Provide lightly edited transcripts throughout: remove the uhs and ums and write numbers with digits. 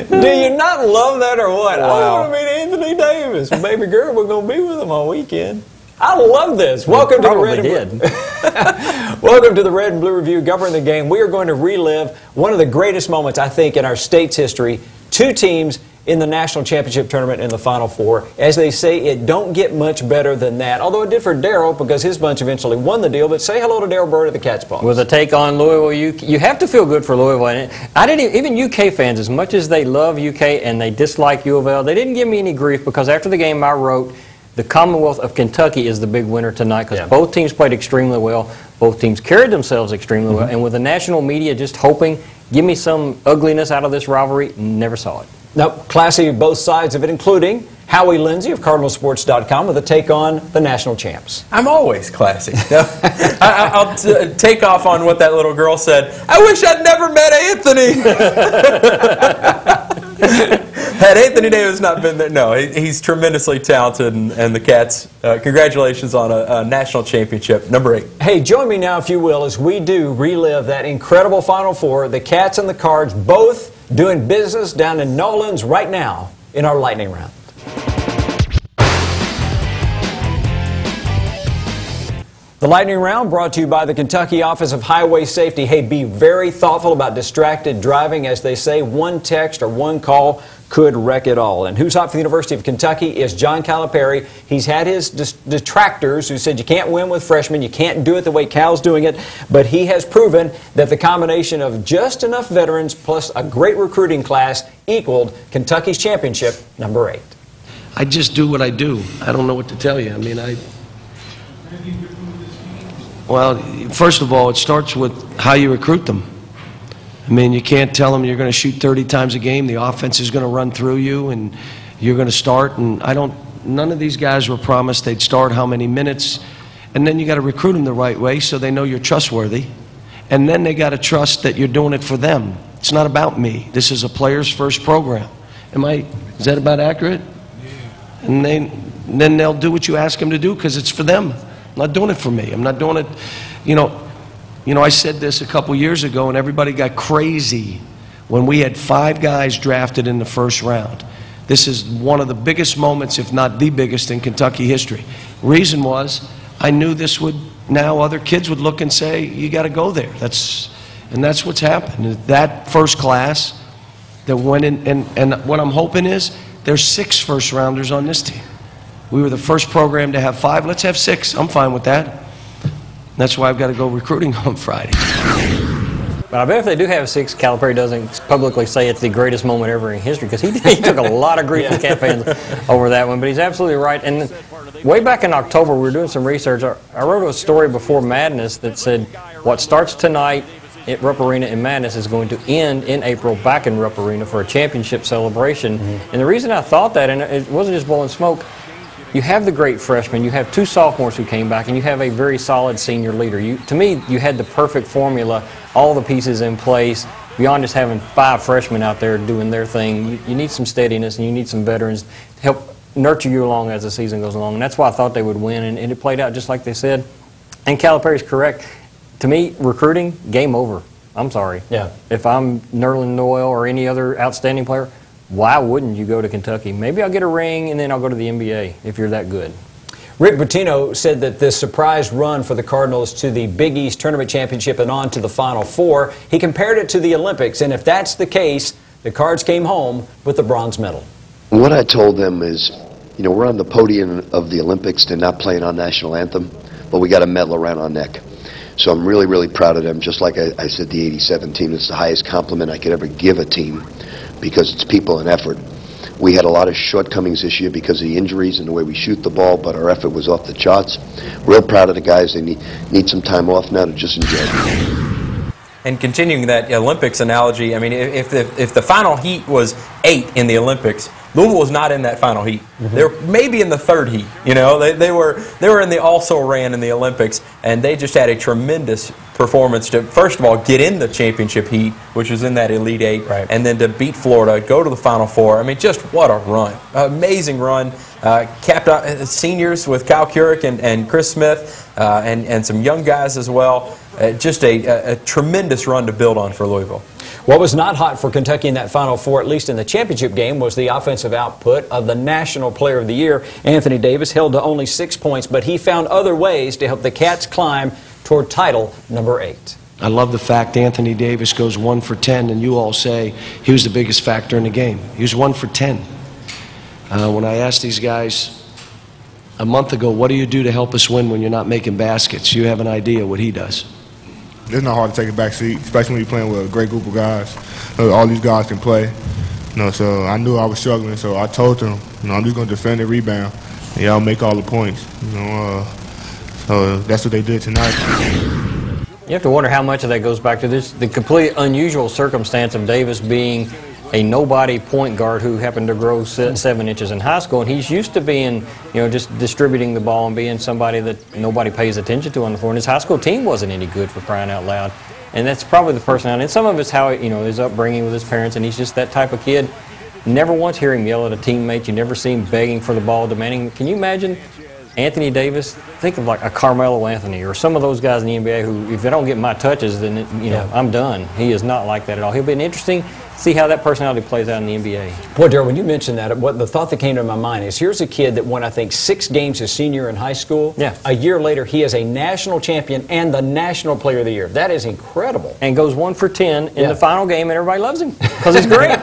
Do you not love that or what? Wow. I want to meet Anthony Davis. Baby girl, we're going to be with him all weekend. I love this. Welcome to the Red and Blue. Welcome to the Red and Blue Review, covering the game. We are going to relive one of the greatest moments, I think, in our state's history. Two teams in the national championship tournament in the Final Four. As they say, it don't get much better than that. Although it did for Darryl because his bunch eventually won the deal. But say hello to Darryl Bird of the Cats Paws. With a take on Louisville, you have to feel good for Louisville. And even UK fans, as much as they love UK and they dislike U of L, they didn't give me any grief because after the game I wrote, the Commonwealth of Kentucky is the big winner tonight because both teams played extremely well. Both teams carried themselves extremely well. And with the national media just hoping, give me some ugliness out of this rivalry, never saw it. Nope, classy both sides of it, including Howie Lindsay of CardinalSports.com with a take on the national champs. I'm always classy. I'll take off on what that little girl said. I wish I'd never met Anthony. Had Anthony Davis not been there, no, he's tremendously talented, and the Cats, congratulations on a national championship, number 8. Hey, join me now, if you will, as we do relive that incredible Final Four. The Cats and the Cards both doing business down in Nolan's right now in our lightning round. The lightning round brought to you by the Kentucky Office of Highway Safety. Hey, be very thoughtful about distracted driving. As they say, one text or one call could wreck it all. And who's hot for the University of Kentucky is John Calipari. He's had his detractors who said you can't win with freshmen, you can't do it the way Cal's doing it, but he has proven that the combination of just enough veterans plus a great recruiting class equaled Kentucky's championship, number 8. I just do what I do. I don't know what to tell you. I mean, well, first of all, it starts with how you recruit them. I mean, you can't tell them you're going to shoot 30 times a game, the offense is going to run through you, and you're going to start. And none of these guys were promised they'd start how many minutes. And then you got to recruit them the right way so they know you're trustworthy. And then they got to trust that you're doing it for them. It's not about me. This is a player's first program. Is that about accurate? And then they'll do what you ask them to do because it's for them. I'm not doing it for me. I'm not doing it, you know, I said this a couple years ago, and everybody got crazy when we had 5 guys drafted in the first round. This is one of the biggest moments, if not the biggest, in Kentucky history. Reason was, I knew this would, now other kids would look and say, you got to go there. And that's what's happened. That first class that went in, and what I'm hoping is, there's 6 first-rounders on this team. We were the first program to have 5. Let's have 6. I'm fine with that. That's why I've got to go recruiting on Friday. But I bet if they do have 6, Calipari doesn't publicly say it's the greatest moment ever in history because he took a lot of grief from Cat fans over that one. But he's absolutely right. And way back in October, we were doing some research. I wrote a story before Madness that said what starts tonight at Rupp Arena in Madness is going to end in April back in Rupp Arena for a championship celebration. And the reason I thought that, and it wasn't just blowing smoke, you have the great freshmen, you have 2 sophomores who came back, and you have a very solid senior leader. To me, you had the perfect formula, all the pieces in place, beyond just having 5 freshmen out there doing their thing. You need some steadiness, and you need some veterans to help nurture you along as the season goes along. And that's why I thought they would win, and it played out just like they said. And Calipari's correct. To me, recruiting, game over. I'm sorry. Yeah. If I'm Nerlens Noel or any other outstanding player, why wouldn't you go to Kentucky? Maybe I'll get a ring and then I'll go to the NBA if you're that good. Rick Pitino said that this surprise run for the Cardinals to the Big East Tournament Championship and on to the Final Four, he compared it to the Olympics. And if that's the case, the Cards came home with the bronze medal. What I told them is, we're on the podium of the Olympics. They're not playing our national anthem, but we got a medal around our neck. So I'm really, really proud of them. Just like I said, the 87 team, it's the highest compliment I could ever give a team because it's people and effort. We had a lot of shortcomings this year because of the injuries and the way we shoot the ball, but our effort was off the charts. Real proud of the guys. They need some time off now to just enjoy it. And continuing that Olympics analogy, I mean, if the final heat was 8 in the Olympics, Louisville was not in that final heat. They're maybe in the 3rd heat. They were in the also ran in the Olympics, and they just had a tremendous performance to, first of all, get in the championship heat, which was in that Elite 8, right, and then to beat Florida, go to the Final Four. I mean, just what a run. Amazing run. Capped out seniors with Kyle Kuric and Chris Smith and some young guys as well. Just a tremendous run to build on for Louisville. What was not hot for Kentucky in that Final Four, at least in the championship game, was the offensive output of the National Player of the Year. Anthony Davis held to only 6 points, but he found other ways to help the Cats climb toward title number 8. I love the fact Anthony Davis goes 1 for 10, and you all say he was the biggest factor in the game. He was 1 for 10. When I asked these guys a month ago, what do you do to help us win when you're not making baskets? You have an idea what he does. It's not hard to take a back seat, especially when you're playing with a great group of guys. All these guys can play. So I knew I was struggling, so I told them, I'm just going to defend and rebound, and y'all make all the points. So that's what they did tonight. You have to wonder how much of that goes back to the complete unusual circumstance of Davis being a nobody point guard who happened to grow 7 inches in high school, and he's used to being, just distributing the ball and being somebody that nobody pays attention to on the floor. And his high school team wasn't any good, for crying out loud. And that's probably the personality. And some of it's how, his upbringing with his parents, and he's just that type of kid. Never once hear him yell at a teammate. You never see him begging for the ball, demanding. Can you imagine Anthony Davis? Think of like a Carmelo Anthony or some of those guys in the NBA who, if they don't get my touches, then I'm done. He is not like that at all. He'll be interesting to see how that personality plays out in the NBA. Boy, Darryl, when you mentioned that, the thought that came to my mind is here's a kid that won, I think, 6 games his senior year in high school. Yeah. A year later, he is a national champion and the National Player of the Year. That is incredible. And goes 1 for 10 in the final game, and everybody loves him because he's great.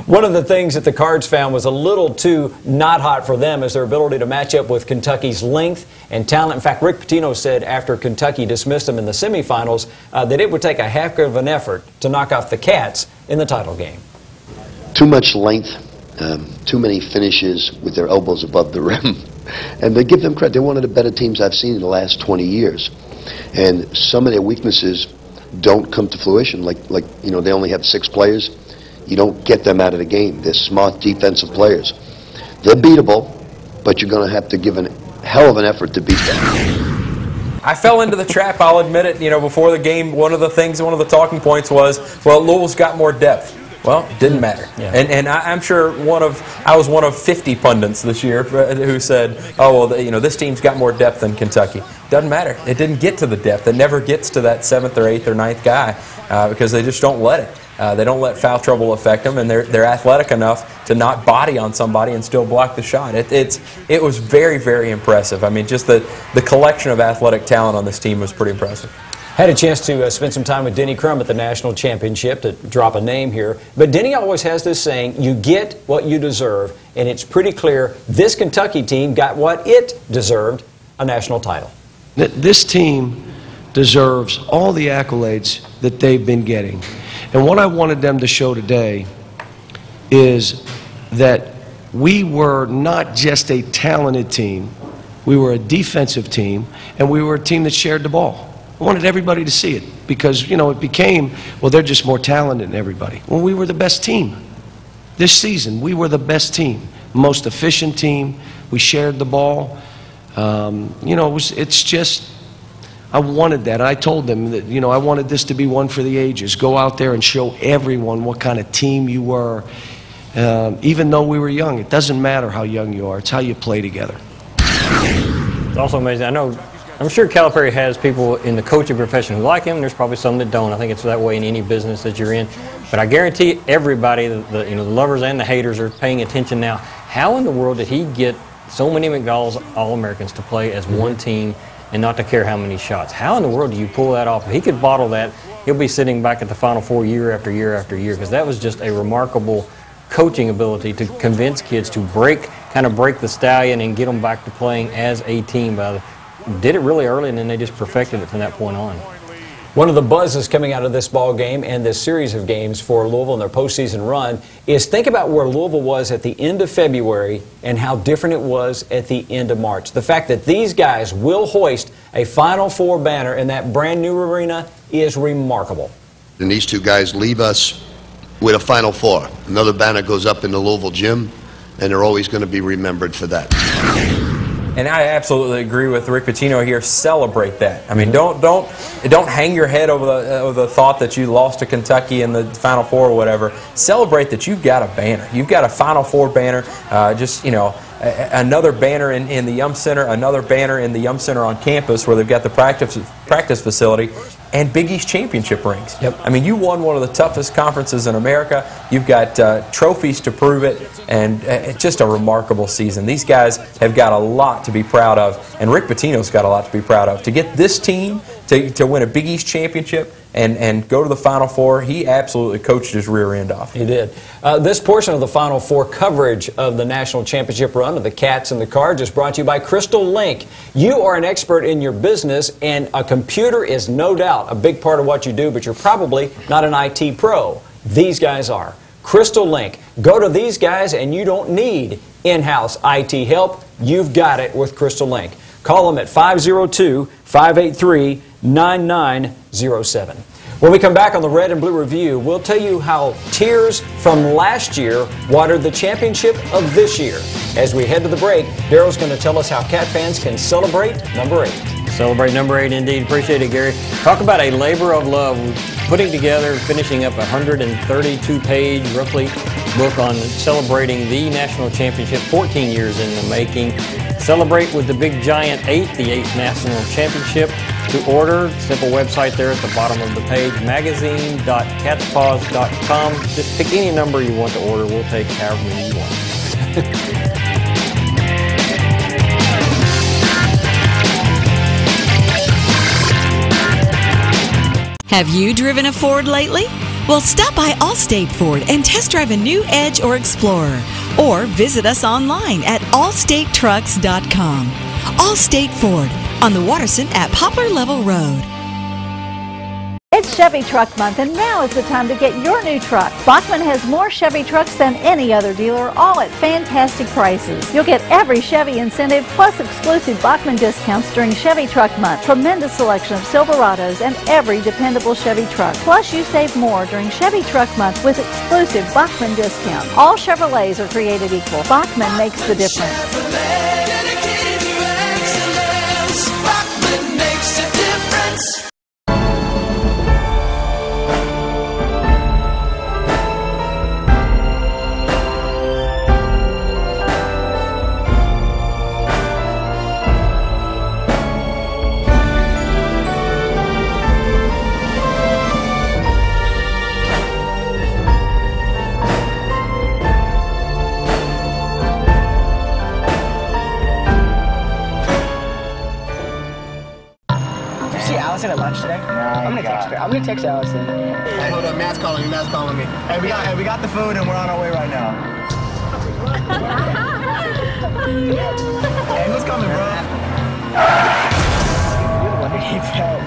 One of the things that the Cards found was a little too not hot for them is their ability to match up with Kentucky's length and talent. In fact, Rick Pitino said after Kentucky dismissed them in the semifinals that it would take a heck of an effort to knock off the Cats in the title game. Too much length, too many finishes with their elbows above the rim. And they give them credit. They're one of the better teams I've seen in the last 20 years. And some of their weaknesses don't come to fruition. Like they only have 6 players. You don't get them out of the game. They're smart defensive players. They're beatable, but you're going to have to give a hell of an effort to beat them. I fell into the trap, I'll admit it. Before the game, one of the talking points was, well, Louisville's got more depth. Well, it didn't matter. Yeah. And I'm sure I was one of 50 pundits this year who said, oh, well, this team's got more depth than Kentucky. Doesn't matter. It didn't get to the depth. It never gets to that 7th or 8th or 9th guy because they just don't let it. They don't let foul trouble affect them, and they're athletic enough to not body on somebody and still block the shot. It was very, very impressive. I mean, just the collection of athletic talent on this team was pretty impressive. Had a chance to spend some time with Denny Crum at the National Championship, to drop a name here. But Denny always has this saying, you get what you deserve, and it's pretty clear this Kentucky team got what it deserved, a national title. This team deserves all the accolades that they've been getting. And what I wanted them to show today is that we were not just a talented team, we were a defensive team, and we were a team that shared the ball. I wanted everybody to see it because, it became, well, they're just more talented than everybody. Well, we were the best team. This season, we were the best team, most efficient team. We shared the ball. It's just, I wanted that. I told them that, I wanted this to be one for the ages. Go out there and show everyone what kind of team you were. Even though we were young, it doesn't matter how young you are. It's how you play together. It's also amazing. I'm sure Calipari has people in the coaching profession who like him. There's probably some that don't. I think it's that way in any business that you're in. But I guarantee everybody, the lovers and the haters, are paying attention now. How in the world did he get so many McDonald's All-Americans to play as one team and not to care how many shots? How in the world do you pull that off? If he could bottle that, he'll be sitting back at the Final Four year after year after year, because that was just a remarkable coaching ability to convince kids to break the stallion and get them back to playing as a team. Did it really early, and then they just perfected it from that point on. One of the buzzes coming out of this ball game and this series of games for Louisville and their postseason run is think about where Louisville was at the end of February and how different it was at the end of March. The fact that these guys will hoist a Final Four banner in that brand new arena is remarkable. And these two guys leave us with a Final Four. Another banner goes up in the Louisville gym, and they're always going to be remembered for that. And I absolutely agree with Rick Pitino here. Celebrate that. I mean, don't hang your head over the thought that you lost to Kentucky in the Final Four or whatever. Celebrate that you've got a banner. You've got a Final Four banner. Another banner in the Yum Center, another banner in the Yum Center on campus where they've got the practice facility. and Big East championship rings. Yep. I mean, you won one of the toughest conferences in America. You've got trophies to prove it, and it's just a remarkable season. These guys have got a lot to be proud of, and Rick Pitino's got a lot to be proud of. To get this team to win a Big East championship and go to the Final Four, he absolutely coached his rear end off. He did. This portion of the Final Four coverage of the national championship run of the Cats and the Cards is brought to you by Crystal Link. You are an expert in your business, and a computer is no doubt a big part of what you do, but you're probably not an IT pro. These guys are. Crystal Link. Go to these guys, and you don't need in-house IT help. You've got it with Crystal Link. Call them at 502-583-9907. When we come back on the Red and Blue Review, we'll tell you how tears from last year watered the championship of this year. As we head to the break, Daryl's going to tell us how Cat fans can celebrate number 8. Celebrate number 8 indeed. Appreciate it, Gary. Talk about a labor of love. Putting together, finishing up a 132-page, roughly, book on celebrating the national championship, 14 years in the making. Celebrate with the big giant 8, the 8th national championship. To order, simple website there at the bottom of the page, magazine.catspaws.com. Just pick any number you want to order. We'll take however many you want. Have you driven a Ford lately? Well, stop by Allstate Ford and test drive a new Edge or Explorer. Or visit us online at allstatetrucks.com. Allstate Ford on the Watterson at Poplar Level Road. It's Chevy Truck Month, and now is the time to get your new truck. Bachman has more Chevy trucks than any other dealer, all at fantastic prices. You'll get every Chevy incentive plus exclusive Bachman discounts during Chevy Truck Month. Tremendous selection of Silverados and every dependable Chevy truck. Plus, you save more during Chevy Truck Month with exclusive Bachman discounts. All Chevrolets are created equal. Bachman makes the difference. Allison at lunch today? No, I'm gonna text Allison. Hey, hold up, Matt's calling me. Hey, we got the food and we're on our way right now. Hey, who's coming, bro? What did he tell?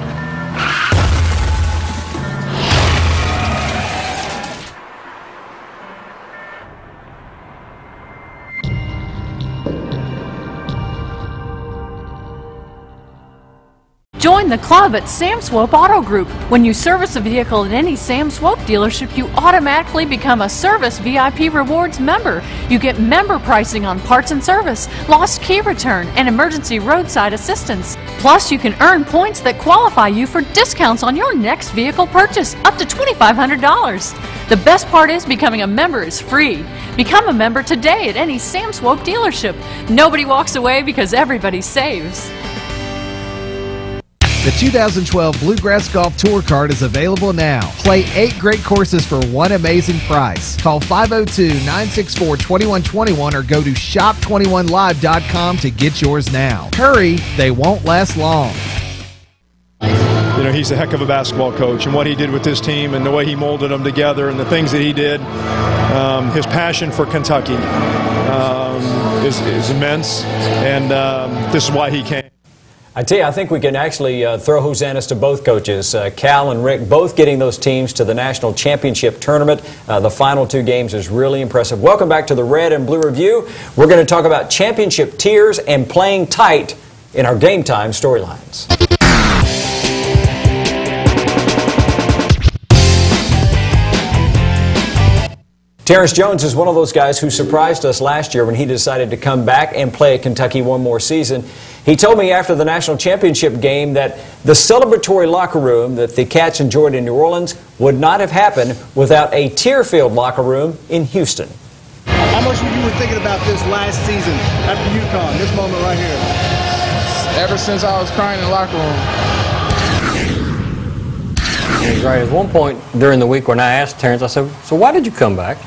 Join the club at Sam Swope Auto Group. When you service a vehicle at any Sam Swope dealership, you automatically become a Service VIP Rewards member. You get member pricing on parts and service, lost key return, and emergency roadside assistance. Plus, you can earn points that qualify you for discounts on your next vehicle purchase, up to $2,500. The best part is becoming a member is free. Become a member today at any Sam Swope dealership. Nobody walks away because everybody saves. The 2012 Bluegrass Golf Tour Card is available now. Play 8 great courses for one amazing price. Call 502-964-2121 or go to shop21live.com to get yours now. Hurry, they won't last long. You know, he's a heck of a basketball coach, and what he did with this team and the way he molded them together and the things that he did, his passion for Kentucky is immense, and this is why he came. I tell you, I think we can actually throw hosannas to both coaches. Cal and Rick both getting those teams to the national championship tournament. The final 2 games is really impressive. Welcome back to the Red and Blue Review. We're going to talk about championship tears and playing tight in our Game Time storylines. Terrence Jones is one of those guys who surprised us last year when he decided to come back and play at Kentucky one more season. He told me after the national championship game that the celebratory locker room that the Cats enjoyed in New Orleans would not have happened without a tear-filled locker room in Houston. How much you were thinking about this last season after UConn, this moment right here? Ever since I was crying in the locker room. He's right. At one point during the week when I asked Terrence, I said, so why did you come back?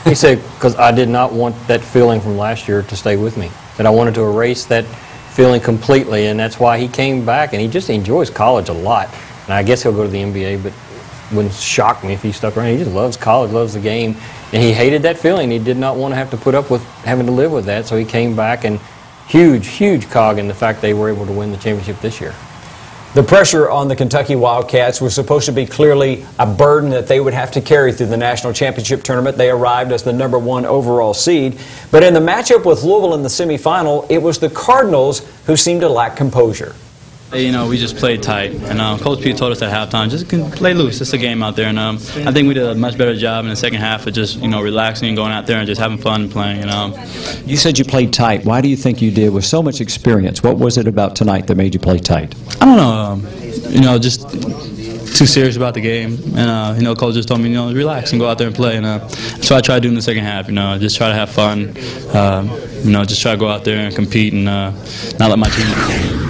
He said, because I did not want that feeling from last year to stay with me. That I wanted to erase that feeling completely, and that's why he came back. And he just enjoys college a lot. And I guess he'll go to the NBA, but it wouldn't shock me if he stuck around. He just loves college, loves the game. And he hated that feeling. He did not want to have to put up with having to live with that. So he came back, and huge cog in the fact they were able to win the championship this year. The pressure on the Kentucky Wildcats was supposed to be clearly a burden that they would have to carry through the national championship tournament. They arrived as the #1 overall seed. But in the matchup with Louisville in the semifinal, it was the Cardinals who seemed to lack composure. You know, we just played tight, and Coach Pete told us at halftime, just play loose. It's a game out there, and I think we did a much better job in the second half of just, you know, relaxing and going out there and just having fun and playing. You said you played tight. Why do you think you did? With so much experience, what was it about tonight that made you play tight? I don't know. You know, just too serious about the game, and you know, Coach just told me, you know, relax and go out there and play, and so I tried to do in the second half. You know, just try to have fun. You know, just try to go out there and compete and not let my team.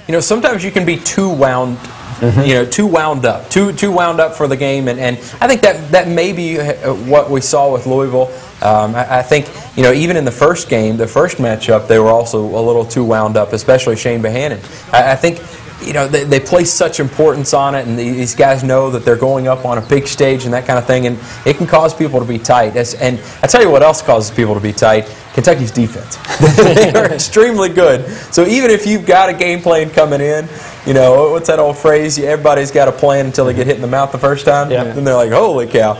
You know, sometimes you can be too wound, you know, too wound up for the game, and I think that may be what we saw with Louisville. I think, you know, even in the first game, the first matchup, they were also a little too wound up, especially Shane Bohannon. I think, you know, they place such importance on it, and these guys know that they're going up on a big stage and that kind of thing, and it can cause people to be tight. And I tell you what else causes people to be tight: Kentucky's defense. They are extremely good. So even if you've got a game plan coming in, you know, what's that old phrase? Everybody's got a plan until they get hit in the mouth the first time. Yeah. Then they're like, holy cow.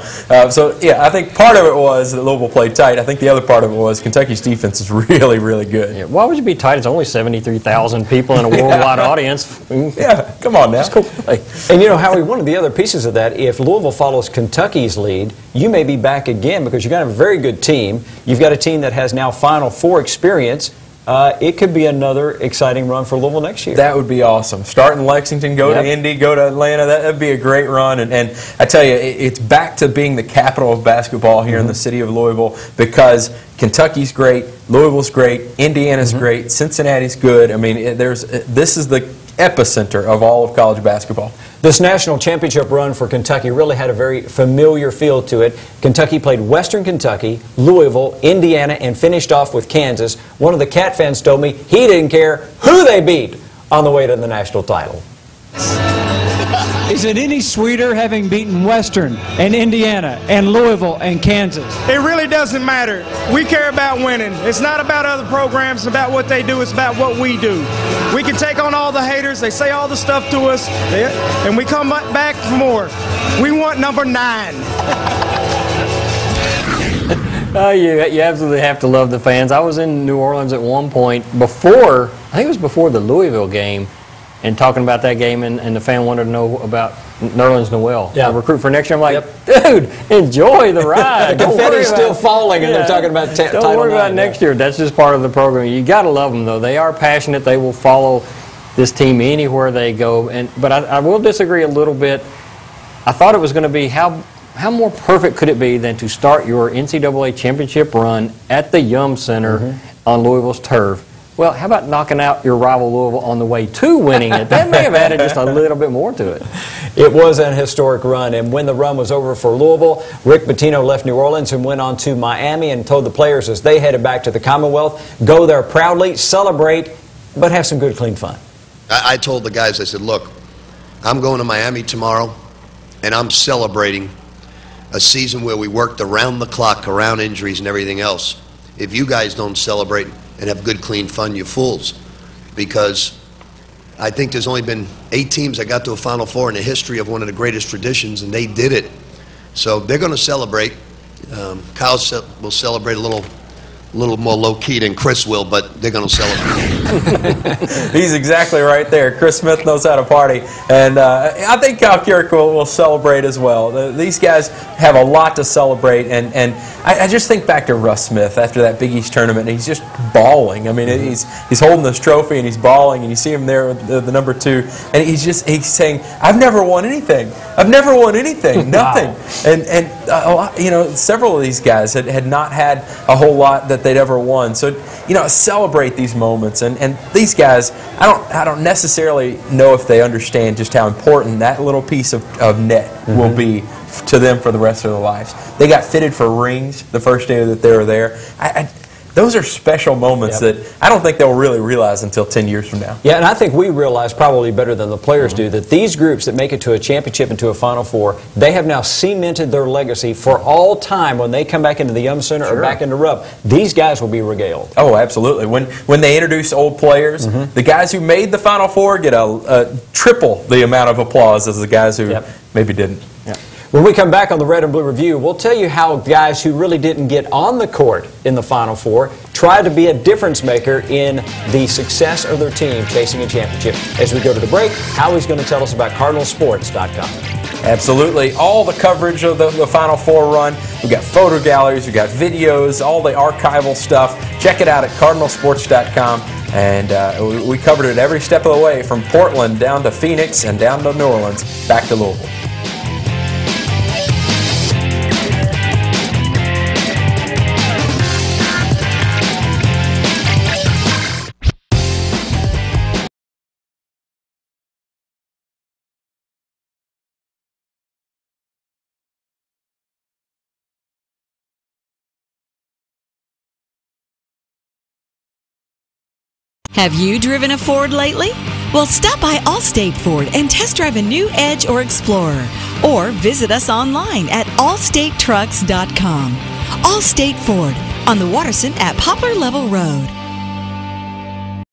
So, yeah, I think part of it was that Louisville played tight. I think the other part of it was Kentucky's defense is really good. Yeah. Why would you be tight? It's only 73,000 people in a worldwide audience. Yeah, come on now. Just go play. And, you know, Howie, one of the other pieces of that, if Louisville follows Kentucky's lead, you may be back again because you've got a very good team. You've got a team that has now Final Four experience. It could be another exciting run for Louisville next year. That would be awesome. Start in Lexington, go to Indy, go to Atlanta. That would be a great run. And I tell you, it's back to being the capital of basketball here in the city of Louisville, because Kentucky's great, Louisville's great, Indiana's great, Cincinnati's good. I mean, this is the epicenter of all of college basketball. This national championship run for Kentucky really had a very familiar feel to it. Kentucky played Western Kentucky, Louisville, Indiana, and finished off with Kansas. One of the Cat fans told me he didn't care who they beat on the way to the national title. Is it any sweeter having beaten Western and Indiana and Louisville and Kansas? It really doesn't matter. We care about winning. It's not about other programs, it's about what they do, it's about what we do. We can take on all the haters, they say all the stuff to us, and we come back for more. We want number 9. You absolutely have to love the fans. I was in New Orleans at one point before, I think it was before the Louisville game, and talking about that game, and the fan wanted to know about Nerlens Noel, a recruit for next year. I'm like, dude, enjoy the ride. The confetti's still falling, and they're talking about Title Don't worry about IX. next year. That's just part of the program. You got to love them, though. They are passionate. They will follow this team anywhere they go. But I will disagree a little bit. I thought it was going to be how more perfect could it be than to start your NCAA championship run at the Yum Center on Louisville's turf. Well, how about knocking out your rival Louisville on the way to winning it? That may have added just a little bit more to it. It was an historic run, and when the run was over for Louisville, Rick Pitino left New Orleans and went on to Miami and told the players as they headed back to the Commonwealth, go there proudly, celebrate, but have some good, clean fun. I told the guys, I said, look, I'm going to Miami tomorrow, and I'm celebrating a season where we worked around the clock, around injuries and everything else. If you guys don't celebrate and have good, clean fun, you fools. Because I think there's only been 8 teams that got to a Final Four in the history of one of the greatest traditions, and they did it. So they're going to celebrate. Kyle will celebrate a little more low-key than Chris will, but they're going to celebrate. He's exactly right there. Chris Smith knows how to party, and I think Kyle Kirk will celebrate as well. These guys have a lot to celebrate, and I just think back to Russ Smith after that Big East tournament, and he's just bawling. I mean, he's holding this trophy, and he's bawling, and you see him there with the number 2, and he's saying, I've never won anything. I've never won anything, nothing. Wow. And you know, several of these guys had not had a whole lot that that they'd ever won. So, you know, celebrate these moments. And these guys, I don't necessarily know if they understand just how important that little piece of net will be to them for the rest of their lives. They got fitted for rings the first day that they were there. Those are special moments that I don't think they'll really realize until 10 years from now. Yeah, and I think we realize probably better than the players do that these groups that make it to a championship and to a Final Four, they have now cemented their legacy for all time. When they come back into the Yum Center or back into Rupp, these guys will be regaled. Oh, absolutely. When they introduce old players, the guys who made the Final Four get a triple the amount of applause as the guys who maybe didn't. When we come back on the Red and Blue Review, we'll tell you how guys who really didn't get on the court in the Final Four tried to be a difference maker in the success of their team chasing a championship. As we go to the break, Howie's going to tell us about CardinalSports.com. Absolutely. All the coverage of the Final Four run. We've got photo galleries, we've got videos, all the archival stuff. Check it out at CardinalSports.com. And we covered it every step of the way, from Portland down to Phoenix and down to New Orleans, back to Louisville. Have you driven a Ford lately? Well, stop by Allstate Ford and test drive a new Edge or Explorer. Or visit us online at allstatetrucks.com. Allstate Ford on the Watterson at Poplar Level Road.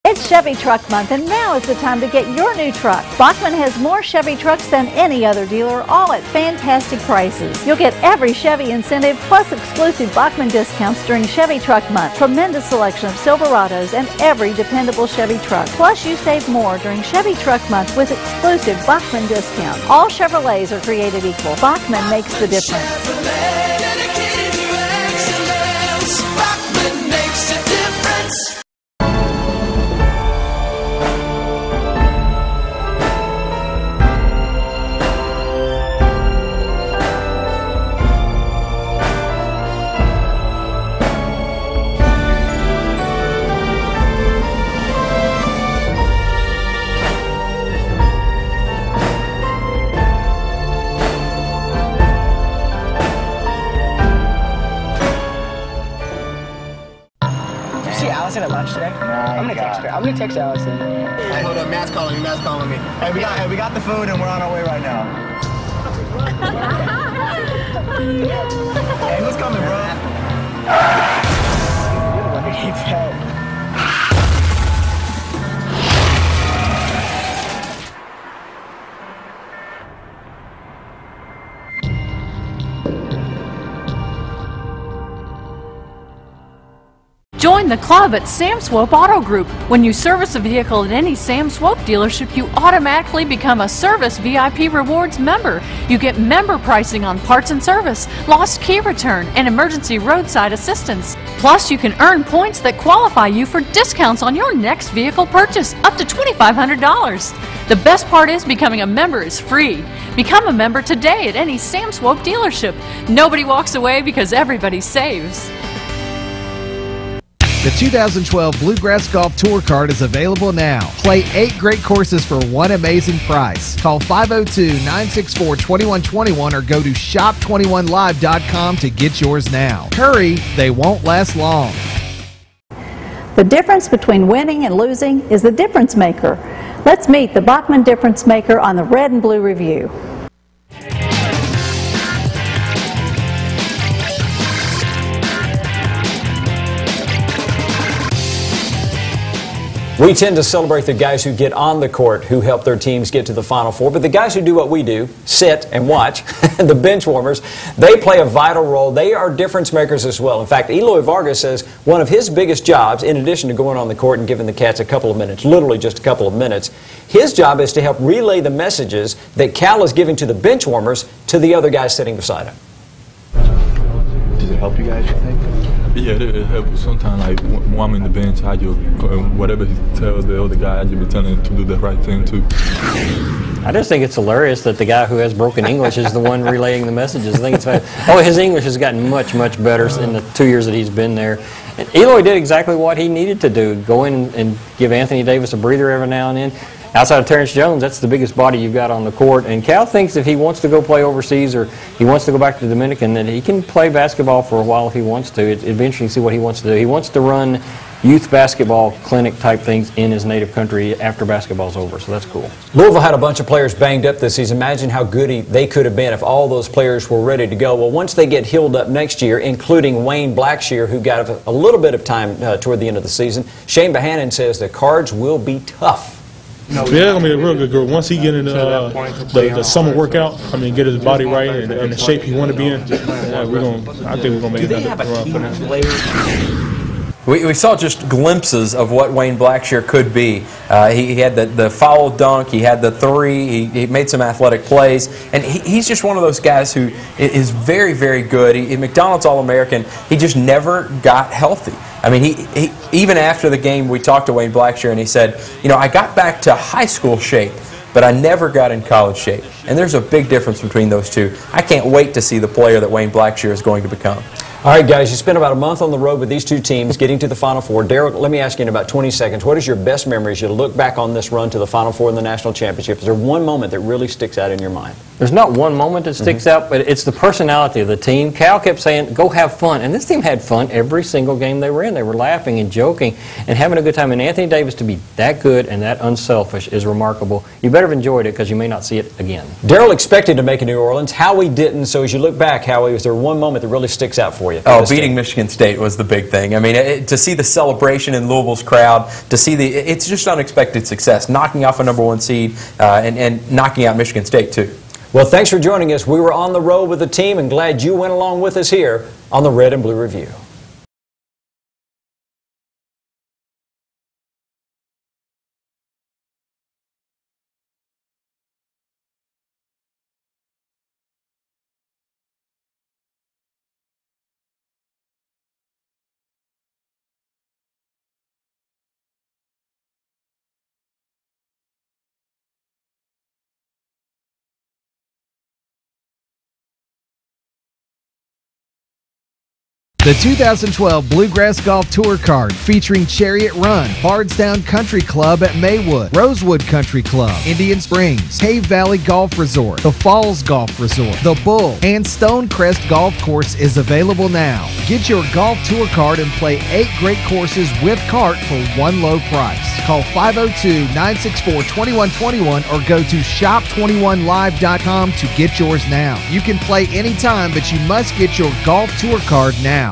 It's Chevy Truck Month, and now is the time to get your new truck. Bachman has more Chevy trucks than any other dealer, all at fantastic prices. You'll get every Chevy incentive plus exclusive Bachman discounts during Chevy Truck Month. Tremendous selection of Silverados and every dependable Chevy truck. Plus, you save more during Chevy Truck Month with exclusive Bachman discounts. All Chevrolets are created equal. Bachman makes the difference. Allison at lunch today? I'm gonna text Allison. Hey, hold up, Matt's calling me. Hey, we got the food and we're on our way right now. Hey, who's coming, bro? You're the one who keeps help. Join the club at Sam Swope Auto Group. When you service a vehicle at any Sam Swope dealership, you automatically become a Service VIP Rewards member. You get member pricing on parts and service, lost key return, and emergency roadside assistance. Plus, you can earn points that qualify you for discounts on your next vehicle purchase, up to $2,500. The best part is becoming a member is free. Become a member today at any Sam Swope dealership. Nobody walks away because everybody saves. The 2012 Bluegrass Golf Tour Card is available now. Play 8 great courses for one amazing price. Call 502-964-2121 or go to shop21live.com to get yours now. Hurry, they won't last long. The difference between winning and losing is the difference maker. Let's meet the Bachman difference maker on the Red and Blue Review. We tend to celebrate the guys who get on the court, who help their teams get to the Final Four, but the guys who do what we do, sit and watch, the bench warmers, they play a vital role. They are difference makers as well. In fact, Eloy Vargas says one of his biggest jobs, in addition to going on the court and giving the Cats a couple of minutes, literally just a couple of minutes, his job is to help relay the messages that Cal is giving to the bench warmers to the other guys sitting beside him. Does it help you guys, you think? Yeah, it helps. Sometimes, like, when I'm in the bench, I just, whatever he tells the other guy, I just be telling him to do the right thing, too. I just think it's hilarious that the guy who has broken English is the one relaying the messages. I think it's his English has gotten much, much better in the 2 years that he's been there. And Eloy did exactly what he needed to do, go in and give Anthony Davis a breather every now and then. Outside of Terrence Jones, that's the biggest body you've got on the court. And Cal thinks if he wants to go play overseas or he wants to go back to the Dominican, that he can play basketball for a while if he wants to. It'd be interesting to see what he wants to do. He wants to run youth basketball clinic type things in his native country after basketball's over, so that's cool. Louisville had a bunch of players banged up this season. Imagine how good they could have been if all those players were ready to go. Well, once they get healed up next year, including Wayne Blackshear, who got a little bit of time toward the end of the season, Shane Bohannon says the Cards will be tough. Yeah, it's going to be a real good group. Once he get into the summer workout, I mean, get his body right and the shape he want to be in, I think we're going to make another run for that. We saw just glimpses of what Wayne Blackshear could be. He had the foul dunk, he had the three, he made some athletic plays, and he's just one of those guys who is very, very good. McDonald's All-American, he just never got healthy. I mean, he even after the game, we talked to Wayne Blackshear, and he said, you know, I got back to high school shape, but I never got in college shape. And there's a big difference between those two. I can't wait to see the player that Wayne Blackshear is going to become. All right, guys, you spent about a month on the road with these two teams getting to the Final Four. Derek, let me ask you in about 20 seconds, what is your best memory as you look back on this run to the Final Four and the National Championship? Is there one moment that really sticks out in your mind? There's not one moment that sticks out, but it's the personality of the team. Cal kept saying, go have fun. And this team had fun every single game they were in. They were laughing and joking and having a good time. And Anthony Davis to be that good and that unselfish is remarkable. You better have enjoyed it because you may not see it again. Darrell expected to make it New Orleans. Howie didn't. So as you look back, Howie, is there one moment that really sticks out for you? Oh, beating Michigan State was the big thing. I mean, to see the celebration in Louisville's crowd, to see it's just unexpected success, knocking off a #1 seed and knocking out Michigan State, too. Well, thanks for joining us. We were on the road with the team and glad you went along with us here on the Red and Blue Review. The 2012 Bluegrass Golf Tour Card featuring Chariot Run, Bardstown Country Club at Maywood, Rosewood Country Club, Indian Springs, Cave Valley Golf Resort, the Falls Golf Resort, the Bull, and Stonecrest Golf Course is available now. Get your golf tour card and play 8 great courses with cart for one low price. Call 502-964-2121 or go to shop21live.com to get yours now. You can play anytime, but you must get your golf tour card now.